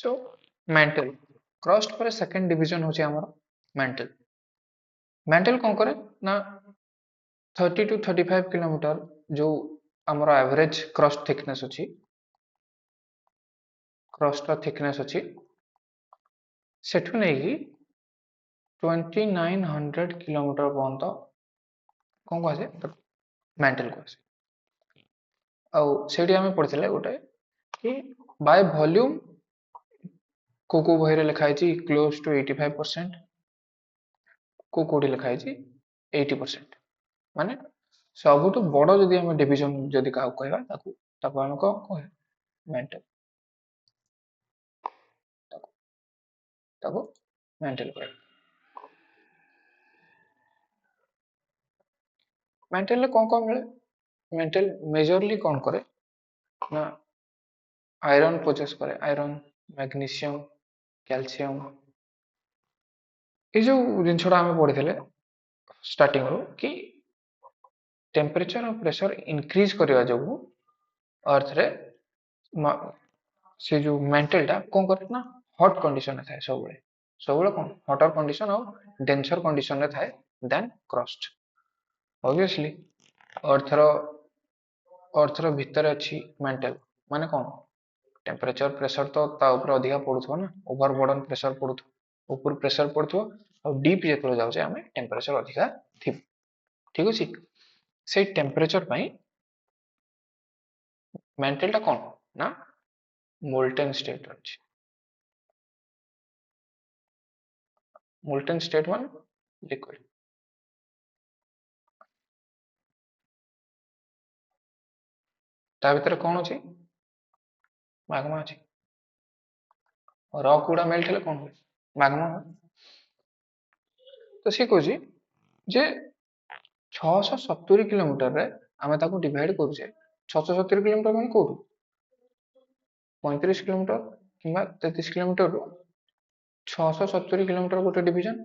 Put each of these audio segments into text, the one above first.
So mantle crust पर second division होची हमर मेंटल। मेंटल कौन करे ना 30 to 35 किलोमीटर जो हमर एवरेज क्रस्ट थिकनेस अछि, क्रस्ट रा थिकनेस अछि सेठु नै कि 2900 किलोमीटर पर्यंत कौन कहसे मेंटल कहसे। आउ सेठी हमें पढ़िथिले गोटे कि बाय वॉल्यूम को बही रे लिखा है क्लोज टू 85%, कोडी लिखा है 80%। माने सबुठु बड़ जदि हमें डिवीजन जदि काहू कहबा ताकू हम को कहे मेंटल, ताकू मेंटल कहे। मेंटल ले कौन मिले? मेंटल मेजरली कौन करे ना आयरन प्रोसेस करे, आयरन, मैग्नीशियम, कैल्शियम। ये जो जिनछड़ा हमें पढ़िथिले स्टार्टिंग रो कि टेम्परेचर और प्रेशर इंक्रीज करवा जो अर्थ रे से जो मेंटल टा कौन करे ना हॉट कंडीशन में थाए सब कौन हॉटर कंडीशन और डेंसर कंडीशन में थाए देन क्रस्ट। ऑब्वियसली अर्थर भीतर अच्छी मेंटल माने कौन टेम्परेचर प्रेशर तो ता ऊपर अधिका पड़ुथो ना, ओवरबर्डन प्रेशर पड़ुथो, ऊपर प्रेशर पड़ुथो और डीप जेतलो जाउचे हमें टेम्परेचर अधिका थिब। ठीक अछि से टेम्परेचर पई मेंटल टा कौन ना मोल्टेन स्टेट अछि। Molten state one liquid. ता भीतर कौन अछि मैग्मा अछि। रॉक गुडा मेल्ट हेले कौन हुए मैग्मा हुए। तो सी कहूँ जे 670 किलोमीटर रे आमे ताको डिवाइड करूचे 670 किलोमीटर माने कोठू 35 किलोमीटर किंबा 33 किलोमीटर रो 670 किलोमीटर गोटे डिवीजन।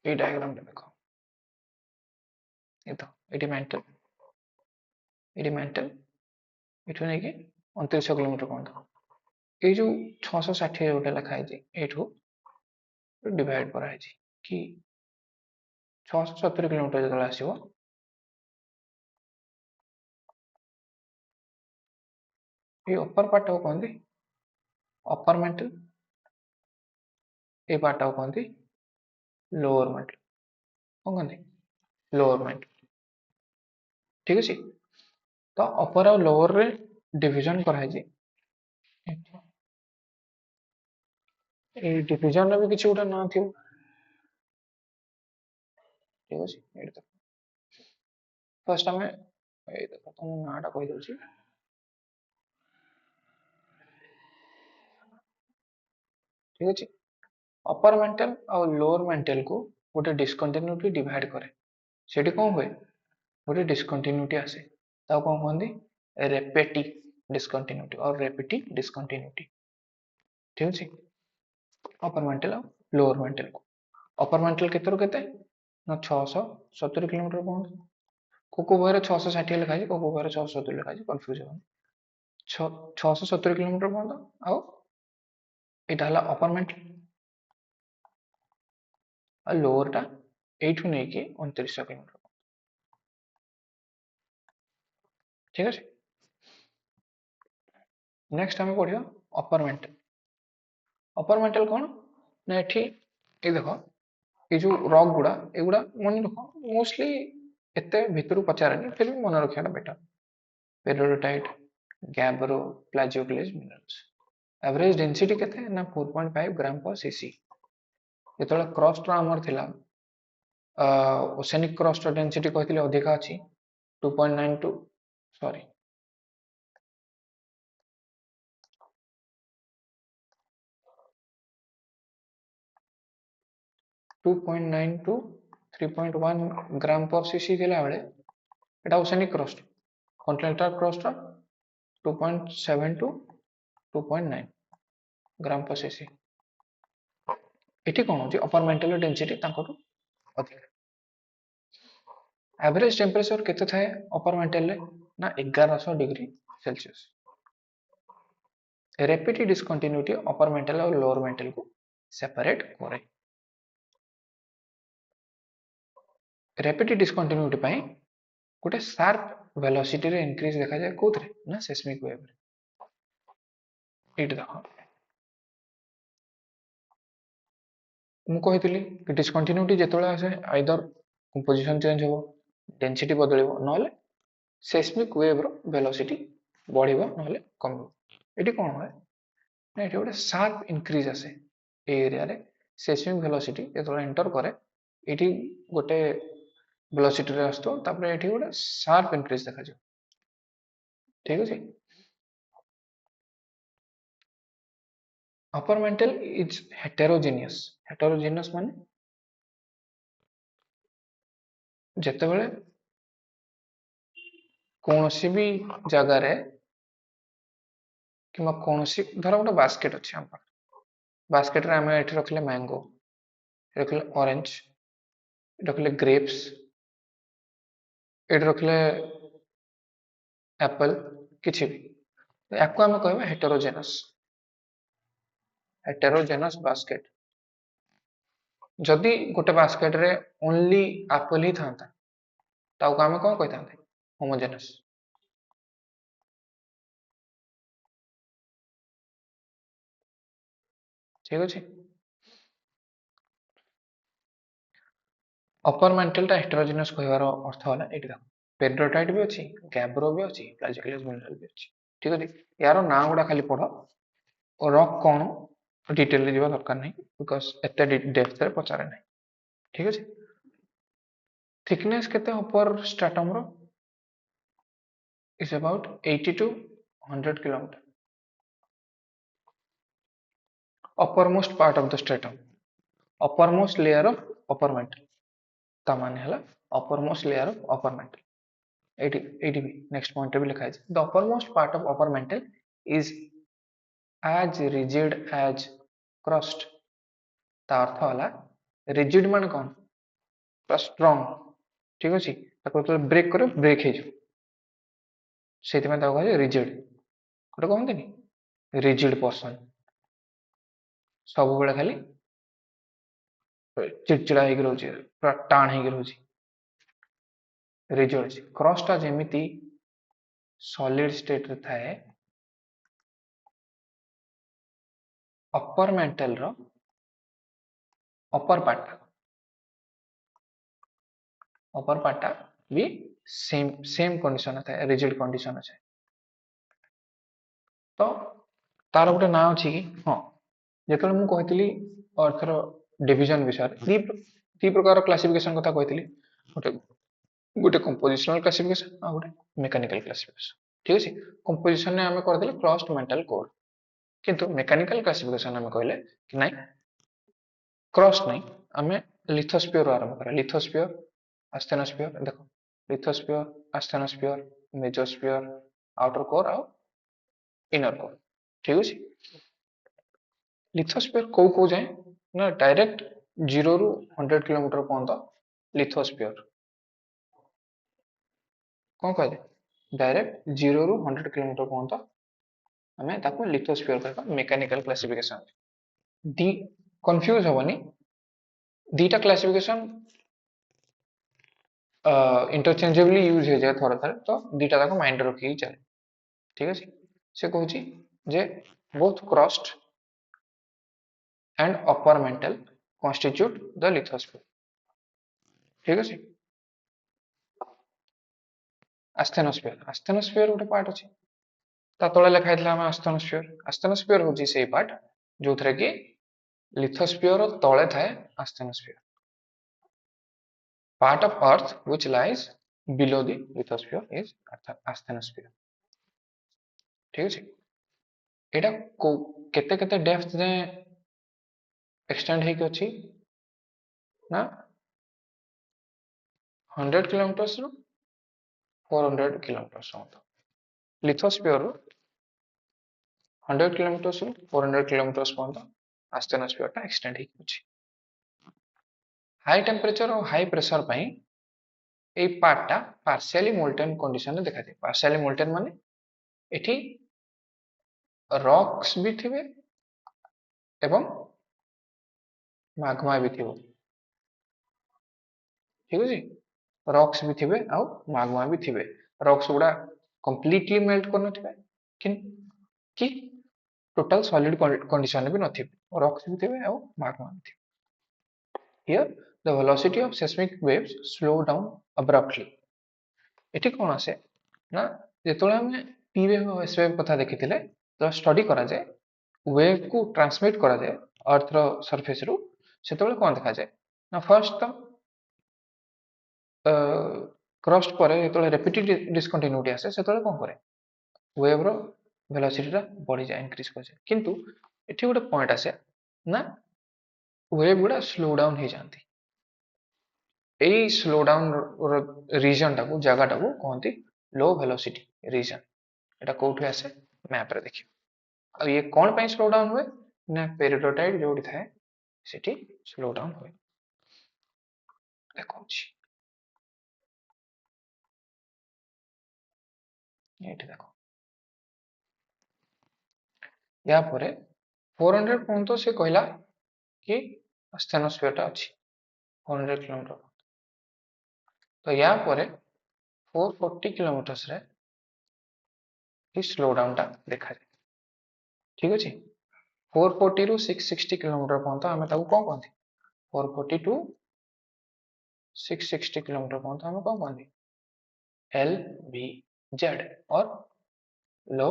ये डायग्राम रे देखो ये तो एटी मेंटल इठू नहीं कि 2900 किलोमीटर कोन ये जो 660 जोटा लिखा है एठू डिवाइड करा है कि 670 किलोमीटर जो आसीबो ये अपर पार्ट को कहंदी अपर मेंटल, ये पार्ट को कहंदी लोअर मेंटल। कौन कहंदी लोअर मेंटल। ठीक अछि तो अपर और लोअर रे डिवीजन करा है ए डिवीजन रे भी किछि उठा ना थियो। ठीक अछि एटा तो फर्स्ट हमें ए देखो तुम नाटा कहि दउछि। ठीक अछि अपर मेंटल और लोअर मेंटल को गोटे डिस्कंटिन्यूटी डिवाइड करे सेठी कौन हुए गोटे डिस्कंटिन्यूटी आसे ता कौन कहंदी रेपेटिक डिस्कंटिन्यूटी और रेपेटिक डिस्कंटिन्यूटी। ठीक अछि अपर मेंटल और लोअर मेंटल को अपर मेंटल केते रो केते ना 670 किलोमीटर पहुंच को बहरे 660 लिखा है को बहरे 670 लिखा है कंफ्यूज हो 670 किलोमीटर पहुंच आउ एटा हला अपर मेंटल और लोअर टा एठू नहीं कि 2900 किलोमीटर। ठीक है नेक्स्ट हमें पढ़ियो अपर मेंटल कौन ना एठी ये देखो ये जो रॉक गुडा एगुडा मन रखो मोस्टली एते भितरु पचारेनी फिर भी मन रखियाटा better. Peridotite gabbro plagioclase minerals average density केते ना 4.5 ग्राम पर सीसी। जेतले क्रस्ट रा हमर थिला ओसेनिक क्रस्ट रा डेंसिटी कहथिले अधिका अछि 2.92 सॉरी 2.92 3.1 ग्राम पर सीसी थिला बेले एटा ओसेनिक क्रस्ट कॉन्टिनेंटल क्रस्ट रा 2.7 टू 2.9 ग्राम पर सीसी। एठी कोन होची अपर मेंटल डेंसिटी तांको अधिक। एवरेज टेंपरेचर केते थाए अपर मेंटल ले ना 1100 degree Celsius. Rapid discontinuity upper mantle और लोअर मेंटल को सेपरेट करे। रैपिड डिस्कंटिन्यूटी पई गोटे शार्प वेलोसिटी रे इंक्रीज देखा जाए कोथरे ना सेस्मिक वेव रे। एट देखो मु कहितली कि डिस्कंटिन्यूटी जेतोळे आसे आइदर कंपोजिशन चेंज हो, डेंसिटी बदलिबो नहले सेस्मिक वेव रो वेलोसिटी बढ़िबो नहले कमिबो। एटी कोन होय ना एटी गोटे शार्प इंक्रीज आसे ए एरिया रे सेस्मिक वेलोसिटी जेतोळे एंटर करे एटी गोटे वेलोसिटी रे आस्तो तापरे एटी गोटे शार्प इंक्रीज देखा जाय। ठीक अछि। Upper mantle is heterogeneous. Heterogeneous माने जेतेबेले कौनसी भी जगह रे कि कौनसी धर गोटे बास्केट अच्छे आम बास्केट रे आमे एठी रखले मैंगो, रखले ऑरेंज, रखले ग्रेप्स, एठी रखले एप्पल किछि भी याको आमे कहबा हेटेरोजेनस। Heterogeneous basket. जदि गोटे बास्केट रे ओनली एप्पल ही थांता ताको आमे कोन कहतांते होमोजेनस। ठीक अछि। अपर मेंटल टा हेटेरोजेनस कहवार अर्थ होला एटी देखो पेड्रोटाइट भी अछि, गैब्रो भी अछि, प्लाजिकुलस मिनरल भी अछि। ठीक अछि। यार ना गुडा खाली पढ और रॉक कोन डिटेल रे जीवा दरकार नहीं बिकॉज़ एते डेप्थ रे पचारे नहीं। ठीक अछि। थिकनेस केते अपर stratum row is about 80 to 100 kilometer. Uppermost part of the stratum, uppermost layer of upper mantle ता माने हला uppermost layer of upper mantle। 80 भी next point भी लिखा है the uppermost part of upper mantle is as rigid as crust। ता अर्थ हला rigid मान कौन पूरा strong। ठीक अछि। ताको तो ब्रेक करे ब्रेक हे जो सेति में ताको कहे rigid कोटे कहंतनी rigid person सब बेले खाली चिड़चिड़ा ହେଇକି ରହୁଛି ପୁରା ଟାଣ ହେଇକି ରହୁଛି रिजिड ଅଛି। क्रस्ट टा जेमिति सॉलिड स्टेट रे थाए अपर मेंटल रो अपर पार्ट भी सेम कंडीशन थाए रिजिड कंडीशन আছে तो तार गोटे ना अछि कि हां जेतले मु कहितली अर्थर डिवीजन विषय दी प्रकार क्लासिफिकेशन कथा कहितली गोटे गोटे कंपोजिशनल क्लासिफिकेशन आ गोटे मेकानिकल क्लासिफिकेशन। ठीक अछि। कंपोजिशन ने हमें कर देले क्रस्ट मेंटल कोर किंतु मेकानिकल क्लासिफिकेशन हमें कहले कि नहीं क्रस्ट नहीं हमें लिथोस्फीयर आरंभ करा लिथोस्फीयर आस्थेनोस्फीयर देखो लिथोस्फीयर आस्थेनोस्फीयर मेसोस्फीयर आउटर कोर आ इनर कोर। ठीक अछि। लिथोस्फीयर को जाए ना डायरेक्ट 0 रु 100 किलोमीटर पर्यंत लिथोस्फीयर कौन कहले डायरेक्ट 0 रु 100 किलोमीटर पर्यंत हमें ताको लिथोस्फीयर कहबा मेकानिकल क्लासिफिकेशन। दी कंफ्यूज होबनी दीटा क्लासिफिकेशन इंटरचेंजेबली यूज हो जाए थोड़ा थोड़ा तो दीटा ताको माइंड रखी चले। ठीक अछि। से कहूची जे both crust and upper mantle constitute the lithosphere। ठीक अछि। आस्थेनोस्फीयर गोटे पार्ट अछि ता तळे लेखा हैतला हम आस्थेनोस्फीयर होची सेही पार्ट जोथरे कि लिथोस्फीयर तळे थाए आस्थेनोस्फीयर part of earth which lies below the lithosphere is asthenosphere। ठीक अछि। एटा केते केते डेप्थ जे एक्सटेंड हे कि अछि ना 100 किलोमीटर्स रो 400 किलोमीटर्स लिथोस्फीयर 100 किलोमीटर्स रो 400 किलोमीटर्स पर्यंत आस्थेनोस्फीयर टा एक्सटेंड हे कि अछि। हाई टेम्परेचर और हाई प्रेशर पई এই পার্টটা পার্शिয়ালি মোল্টেন কন্ডিশনে দেখা যায়। পার্शिয়ালি মোল্টেন মানে এটি রক্স ବି ଥିବେ ଏବଂ ମାଗମା ବି ଥିବ। ଠିକ ଅଛି, ରକ୍ସ ବି ଥିବେ ଆଉ ମାଗମା ବି ଥିବେ। ରକ୍ସ ଗୁଡା କମ୍ପ୍ଲିଟଲି ମେଲ୍ଟ କରିନଥିବେ କି ଟୋଟାଲ ସଲିଡ କଣ୍ଡିସନରେ ବି ନଥିବେ, ରକ୍ସ ବି ଥିବେ ଆଉ ମାଗମା ବି ଥିବେ। Here the velocity of seismic waves slow down abruptly। ଏଠି କଣ ଆସେ ନା, ଯେତେବେଳେ ଆମେ ପି ୱେଭ୍ ଆଉ ଏସ୍ ୱେଭ୍ କଥା ଦେଖିଥିଲେ, ଯେତେବେଳେ ଷ୍ଟଡି କରାଯାଏ ୱେଭ୍ କୁ ଟ୍ରାନ୍ସମିଟ୍ କରାଯାଏ ଅର୍ଥର ସରଫେସ ରୁ, ସେତେବେଳେ କଣ ଦେଖାଯାଏ ନା, ଫାର୍ଷ୍ଟ ତ କ୍ରଷ୍ଟ ପରେ ଯେତେବେଳେ ରେପିଟେଡ୍ ଡିସକଣ୍ଟିନ୍ୟୁଟି ଆସେ ସେତେବେଳେ କଣ କରେ, ୱେଭ୍ ର ଭେଲୋସିଟିଟା ବଢିଯାଏ, ଇନକ୍ରିଜ କରିଯାଏ। କିନ୍ତୁ ଏଠି ଗୋଟେ ପଏଣ୍ଟ ଆସେ ନା, ୱେଭ୍ ଗୁଡା ସ୍ଲୋ ଡାଉନ୍ ହେଇଯାଆନ୍ତି। ଏଇ ସ୍ଲୋ ଡାଉନ୍ ରିଜନ ଟାକୁ, ଜାଗାଟାକୁ କହନ୍ତି लो वेलोसिटी रीजन। एटा कोठी आसे मैप रे देखियो। अब ये कौन ପାଇଁ स्लो डाउन हुए ना, पेरिडोटाइड जोड़ी थाए सेठी स्लो डाउन हुए। देखो ये देखो या परे 400 पर्यंत से कहला कि स्टेनोस्फीयर टा अछि 400 किलोमीटर। तो या परे 440 किलोमीटर्स रे ही स्लो डाउन टा देखा जाए। ठीक अछि, 440 रु 660 किलोमीटर पर्यंत हमें ताको कोन कहंती, 440 टू 660 किलोमीटर पर्यंत हमें कोन कहंती, एल वी जेड, और लो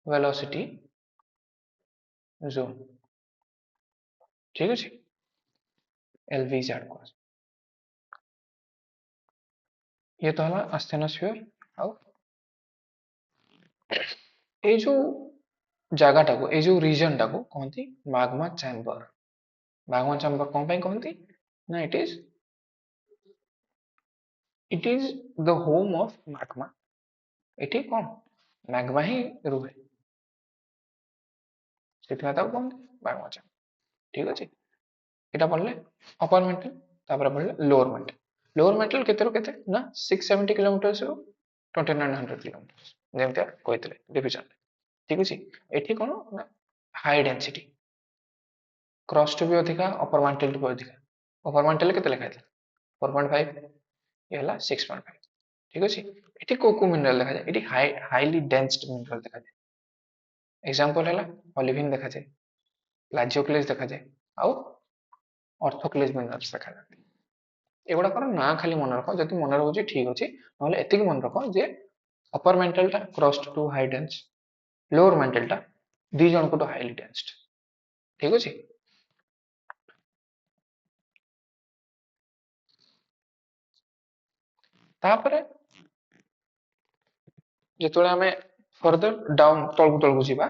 वेलोसिटी जोन। ठीक अछि, एल वी जेड को ये तो हला आस्थेनोस्फीयर। आउ ए जो जगह को, ए जो रीजन को कहती मैग्मा चैम्बर। मैग्मा चैम्बर कौन पे कहती ना, it is the home of magma. Eighty कौन मैग्मा ही रुहे, सेथिना ताको कहती मैग्मा चैम्बर। ठीक अछि, एटा पढ़ले अपर मेंटल, तापर पढ़ले लोअर मेंटल। लोअर मेंटल केते रो केते ना 670 किलोमीटर से 2900 किलोमीटर जेमते कहतले डिवीजन। ठीक अछि, एठी कोन ना हाई डेंसिटी, क्रॉस टू भी अधिका, अपर मेंटल टू भी अधिका। अपर मेंटल केते लिखा है 4.5, ये हला 6.5। ठीक अछि, एठी को को मिनरल देखा जाय, एठी हाईली डेंस्ड मिनरल देखा जाय। एग्जांपल हला ओलिविन देखा जाय, लाजियोक्लेज देखा जाय, आउ ऑर्थोक्लेज मिनरल्स देखा जाय। एगुड़ाकर ना खाली मन रख, जब मन रोचे ठीक अच्छे, ना एति मन रख जे अपर मेंटल टा crossed to high dense, lower mantle टा दी जन को तो हाईली डेंस्ड। ठीक अच्छे, तापरे जेतोले हमें फर्दर डाउन तळकु तळकु जीवा,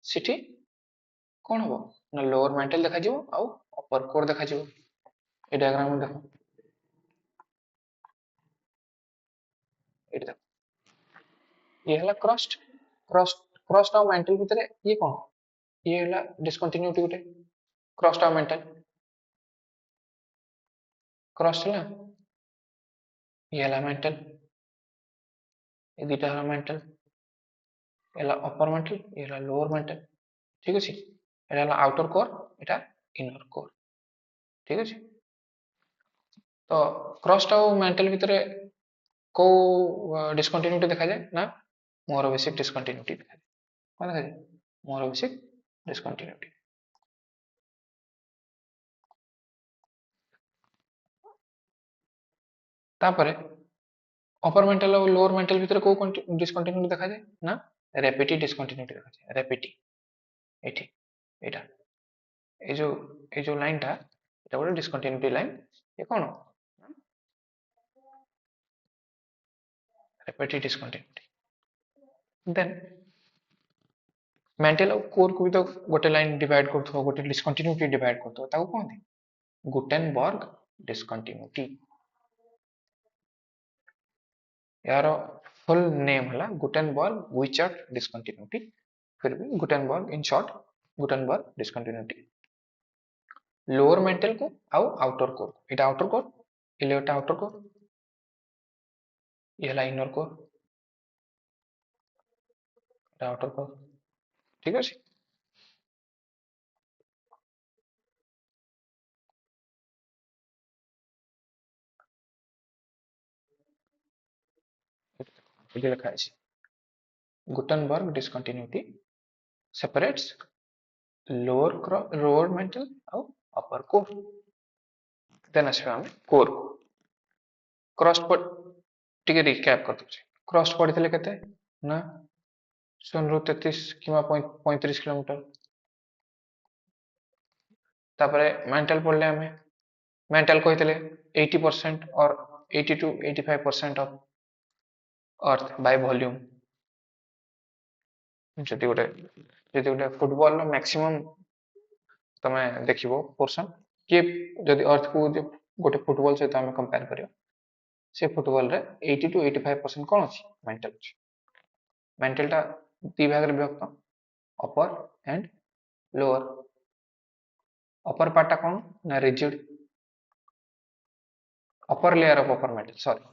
सिटी कोन हो ना, लोअर मेंटल देखा जिवो आउ अपर कोर देखा जिवो। ए डायग्राम में देखो, एटी देखो ये हला क्रॉस्ड, क्रॉस्ड क्रॉस्ड और मेंटल भीतर ये कोन, ये हला डिस्कंटिन्यूटी गुटे, क्रॉस्ड और मेंटल क्रॉस्ड हला, ये हला मेंटल, ये दुटा हला मेंटल, एला अपर मेंटल, ये हला लोअर मेंटल। ठीक अछि, एटा हला आउटर कोर, एटा इनर कोर। ठीक अछि, तो क्रॉस्ड और मेंटल भीतर को डिस्कंटिन्यूटी देखा जाए ना, मोरोवेसिक डिस्कंटिन्यूटी देखा जाए। कौन देखा जाए, मोरोवेसिक डिस्कंटिन्यूटी। तापरे अपर मेंटल और लोअर मेंटल भीतर को डिस्कंटिन्यूटी देखा जाए ना, रैपिड डिस्कंटिन्यूटी देखा जाए। रैपिड एठी एटा ए जो लाइन टा एटा गोटे डिस्कंटिन्यूटी लाइन, ये कोन रैपिड डिस्कंटिन्यूटी। देन मेंटल और कोर को भी तो गोटे लाइन डिवाइड करथो, गोटे डिस्कंटिन्यूटी डिवाइड करथो, ताको कहंती गुटेनबर्ग डिस्कंटिन्यूटी। यार फुल नेम हला गुटेनबर्ग विचर्ट डिस्कंटिन्यूटी, फिर भी Gutenberg in short Gutenberg discontinuity. Lower mental को आउ आउटर कोर, एटा आउटर कोर, ये आउटर कोर, ये इनर कोर, आउटर कोर। ठीक अच्छे। ये लिखा है Gutenberg discontinuity separates lower mental और अपर कोर। देन आसवा आम कोर को क्रस्ट पर टिके रिकैप कर दउछे। क्रस्ट पड़िथिले केते ना 0 रु 33 किंवा 35 किलोमीटर। तापरे मेंटल पढ़ले आमे मेंटल कहिथिले 80% और 80 to 85% of earth by volume. जति गोटे फुटबॉल रो मैक्सिमम तमे देखिबो पोर्शन कि जदि अर्थ को गोटे फुटबॉल सहित आमे कंपेयर करियो से फुटबॉल रे 80 to 85% कोन अछि मेंटल अछि। मेंटल टा दी भाग रे विभक्त upper and lower. Upper part कोन ना rigid upper layer of upper mantle sorry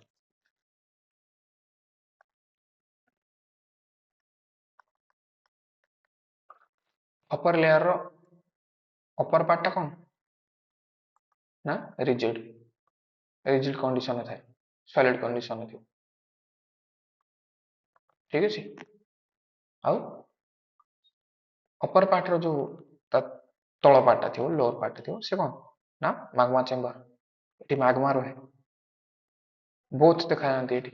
upper layer रो अपर पार्ट कोन ना रिजिड रिजिड कंडीशन थाए सॉलिड कंडीशन थी। ठीक अछि। आउ अपर पार्ट रो जो तଳ पार्ट थी लोअर पार्ट थी से कोन ना मैग्मा चेंबर। एटी मैग्मा रहे बोथ देखा जानते एटी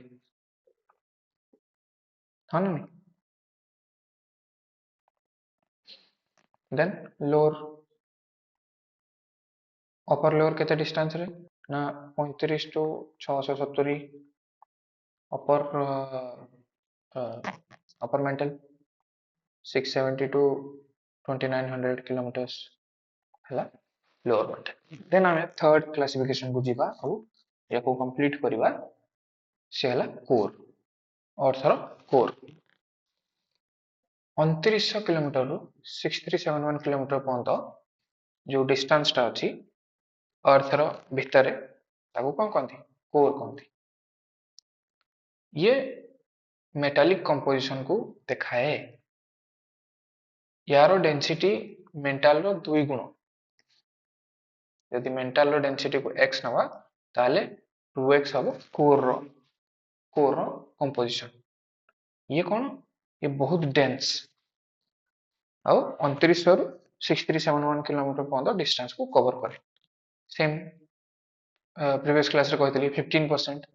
हाँ ना नहीं। देन लोअर अपर लोअर केते डिस्टेंस रे ना 35 to 670 upper upper mantle 670 to 2900 kilometres हला लोअर मेंटल। देन आमे थर्ड क्लासिफिकेशन को जीवा और याको कंप्लीट करिवा से हला कोर अर्थर कोर 2900 किलोमीटर रु 6371 किलोमीटर पर्यंत जो डिस्टेंस टा अछि अर्थर भितरे ताको कोन कहंती कोर कहंती। ये मेटालिक कंपोजिशन को देखाए। यारो डेंसिटी मेंटल रो 2 गुण। यदि मेंटल रो डेंसिटी को x नवा ताले 2x हबो कोर रो कंपोजिशन। ये कौन ये बहुत डेंस और 2900 रु 6371 किलोमीटर पर्यंत डिस्टेंस को कवर करे। सेम प्रीवियस क्लास रे कहतली 15%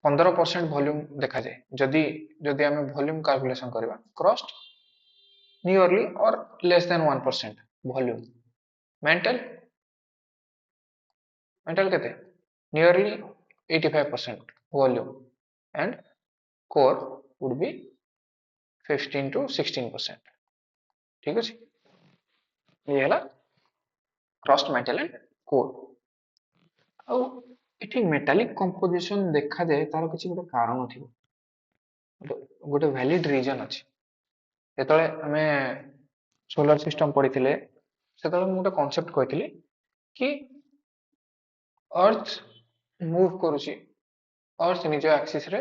15% वॉल्यूम देखा जाए जदि जदि आमे वॉल्यूम कैलकुलेशन करबा क्रस्ट नियरली और less than 1% volume mantle mantle केते nearly 85% volume and core would be 15 to 16%। ठीक अछि। ये हला क्रस्ट मेटल एंड कोर। ଆଉ ଏଠି ମେଟାଲିକ କମ୍ପୋଜିସନ ଦେଖାଯାଏ ତାର କିଛି ଗୋଟେ କାରଣ ଥିବ ଗୋଟେ ଭ୍ୟାଲିଡ ରିଜନ ଅଛି। ଯେତେବେଳେ ଆମେ सोलर सिस्टम पढ़ी से ମୁଁ ଗୋଟେ କନସେପ୍ଟ କହିଥିଲି कि अर्थ मूव करुची अर्थ निज एक्सिस रे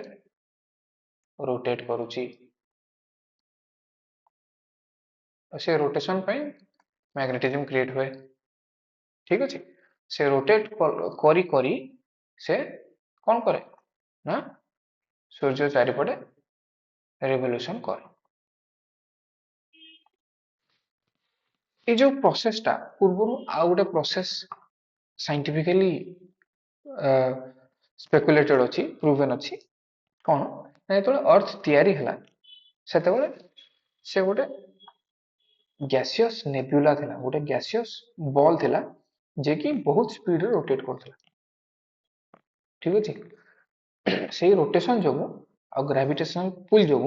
रोटेट करुची से रोटेशन पे मैग्नेटिज्म क्रिएट हुए। ठीक अछि। से रोटेट करी करी से कौन करे ना सूर्य चारिपटे रेवोल्यूशन करे। ये जो प्रोसेस टा पूर्व आउ गोटे प्रोसेस साइंटिफिकली स्पेकुलेटेड अछि प्रूवन अछि कौन ना जो अर्थ तैयारी हला सेतेबेले से गोटे गैसियस नेबुला थिला गोटे गैसियस बॉल थिला जे कि बहुत स्पीड रे रोटेट करथिला। ठीक अछि। से रोटेशन जो आ ग्रेविटेशनल पुल जो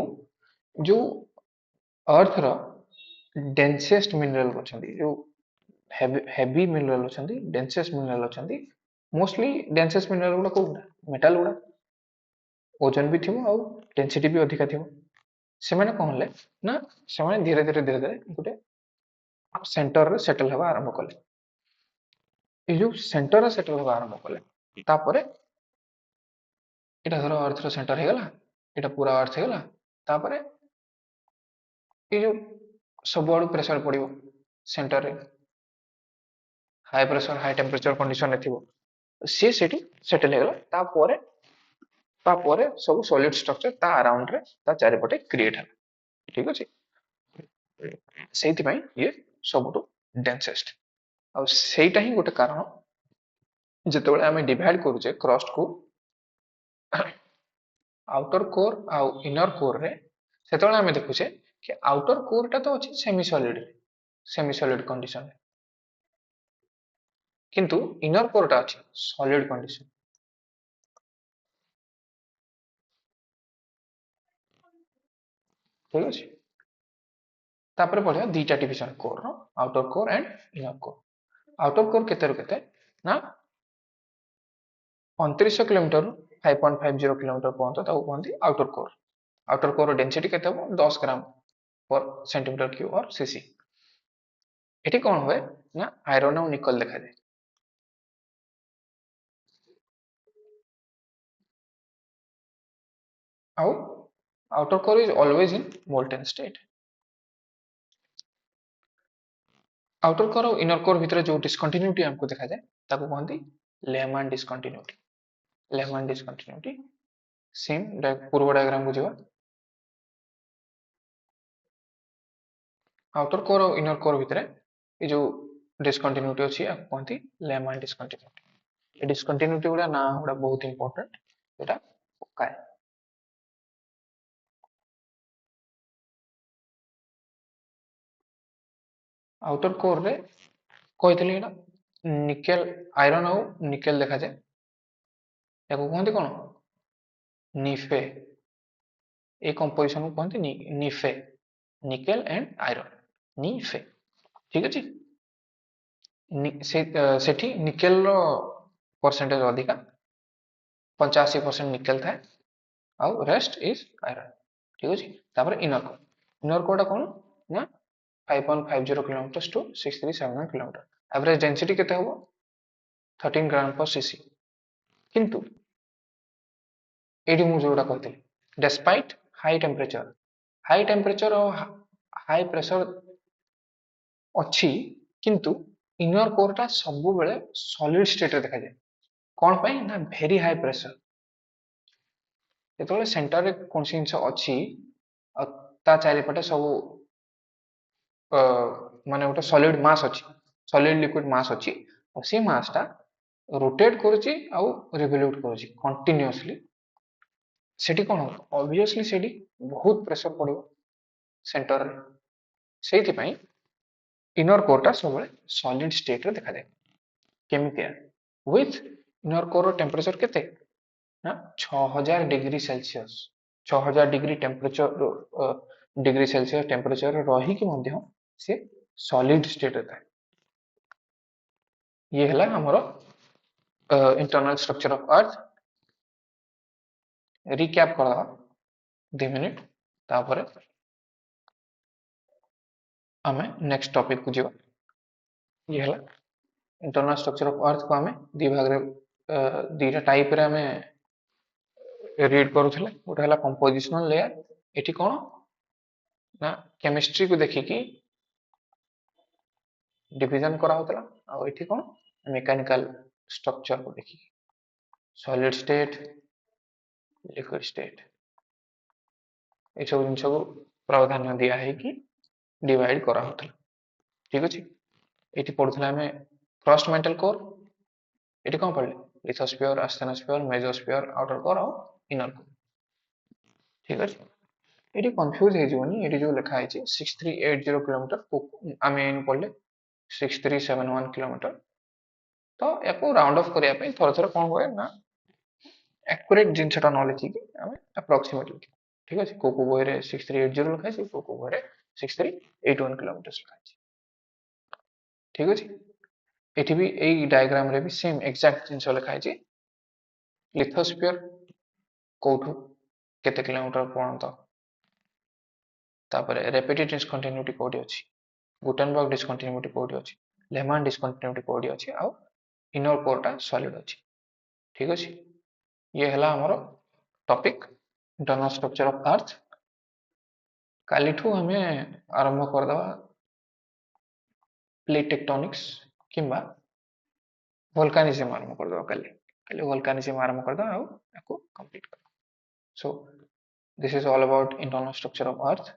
जो अर्थ रो डेंसेस्ट मिनरल अछंती जो हेवी मिनरल अछंती डेंसेस्ट मिनरल अछंती मोस्टली डेंसेस्ट मिनरल गुडा को मेटल गुडा ओजन भी थिबो आ डेंसिटी भी अधिका थिबो। से माने कोन ले ना से माने धीरे धीरे गोटे सेंटर रे सेटल हवा आरंभ कले। ये जो सेंटर रे सेटल हवा आरंभ कले तापरे एटा धर अर्थ रो सेंटर हेगला एटा पूरा अर्थ हेगला तापरे ये जो सब आड़ू प्रेशर पड़िबो सेंटर रे high pressure high temperature condition रे थिबो सी सेठी सेटल हेगला तापरे सब सॉलिड स्ट्रक्चर ता अराउंड रे ता चारिपटे क्रिएट ହେଲା ठीक अछि ସେଇଥି ପାଇଁ ये ସବୁଠୁ डेंसेस्ट ଆଉ ସେଇଟା ହିଁ ଗୋଟେ କାରଣ ଯେତେବେଳେ ଆମେ ଡିଭାଇଡ କରୁଛେ क्रस्ट को आउटर कोर आउ इनर कोर रे सेतेବେଳେ ଆମେ ଦେଖୁଛେ कि आउटर कोर टा तो अछि सेमी सॉलिड कंडीशन किंतु इनर कोर टा अछि सॉलिड कंडीशन ठीक अछि तापर पढिया दीटा डिवीजन कोर रो outer core and inner core outer core केते रो केते ना 2900 किलोमीटर 5.50 किलोमीटर पर्यंत ताको कहंती आउटर कोर डेंसिटी केते हो 10 ग्राम पर सेंटीमीटर क्यूब और सीसी एठी कोन होय ना आयरन और निकल देखा जाय आउ outer core is always in molten state outer core और इनर कोर भितर जो डिस्कंटिन्यूटी हमको देखा जाए ताको कहंती लेहमान डिस्कंटिन्यूटी सेम पूर्व डायग्राम को जीवा आउटर कोर और इनर कोर भितर ये जो डिस्कंटिन्यूटी अछि आ कहंती लेहमान डिस्कंटिन्यूटी ये डिस्कंटिन्यूटी गुडा ना गुडा बहुत इंपोर्टेंट एटा पक्का है आउटर कोर रे कहतली एटा निकेल आयरन और निकेल देखा जाए याको कहंती कोन निफे ए कंपोजिशन को कहंती निफे निकेल एंड आयरन निफे ठीक अछि सेठी निकेल रो परसेंटेज अधिका 85% निकेल थाए आउ रेस्ट इज आयरन ठीक अछि तापर इनर कोर कोन ना 5.50 kilometre to 6371 kilometre average density केते होबो 13 ग्राम पर सीसी किंतु एडी मु जोडा कहते डेस्पाइट हाई टेम्परेचर और हाई प्रेशर अच्छी किंतु इनर कोर टा सब बेले सॉलिड स्टेट रे देखा जाए कोन पई ना वेरी हाई प्रेशर जेतବେଳେ सेंटर रे कोनसी जिंस अच्छी ता चारिपटे सब माने गोटे सॉलिड मास अच्छी सॉलिड लिक्विड मास अच्छी और से मास टा रोटेट करूची आउ रिवोल्यूट करूची कंटीन्यूअसली सेठी कोन हो ऑब्वियसली सेठी बहुत प्रेशर पड़िबो सेंटर रे सेठी पई इनर कोर टा सब बेले सॉलिड स्टेट रे देखा जाए केमितिया विथ इनर कोर टेम्परेचर केते ना 6000 degree Celsius 6000 degree temperature degree Celsius temperature रही कि मध्य से सॉलिड स्टेट रहता है ये हला हमरो internal structure of earth recap कर दवा 2 मिनिट तापर आमे नेक्स्ट टॉपिक को जीवा ये हला इंटरनल स्ट्रक्चर ऑफ अर्थ को आमे दी भाग रे दीटा टाइप रे आमे रीड करूथले गोटे हला कंपोजिशनल लेयर एठी कोन ना केमिस्ट्री को देखिकी डिवीजन करा होतला आ एठी कोन मैकेनिकल स्ट्रक्चर को देखिकी सॉलिड स्टेट लिक्विड स्टेट ये सब जिन को प्रावधान्य दिया है कि डिवाइड करा होतला ठीक अछि एठी पढुथला हमें फर्स्ट मेंटल कोर एठी कोन पढले लिथोस्फीयर आस्थेनोस्फीयर मेसोस्फीयर आउटर कोर और इनर कोर ठीक अछि एठी कंफ्यूज हे जोनी एठी जो लिखा है 6380 किलोमीटर आमे इन पढले 6371 किलोमीटर तो याको राउंड ऑफ करिया पे थोड़ा थोड़ा कोन होए ना एक्यूरेट जिनसटा न लिखिकी आमे अप्रोक्सीमेट लिखि ठीक अछि कोको बोयरे 6380 लिखा छै कोको बोयरे 6381 किलोमीटर लिखा छै ठीक अछि एठी भी एई डायग्राम रे भी सेम एग्जैक्ट जिनस लिखा छै लिथोस्फीयर कोठु केते किलोमीटर पर्यंत तापर रेपिटेड डिस्कंटिन्यूटी कोडी अछि गुटेनबर्ग डिस्कंटिन्यूटी कोडी अछि लेहमान डिस्कंटिन्यूटी कोडी अछि आ इनर कोर टा सॉलिड अछि ठीक अच्छे ये है आमर topic internal structure of Earth कालीठू हमें आरंभ करदे प्लेट टेक्टोनिक्स किंबा वोल्कानिज्म आरंभ करदे काली काली वोल्कानिज्म आरंभ करदे कंप्लीट कर so this is all about internal structure of earth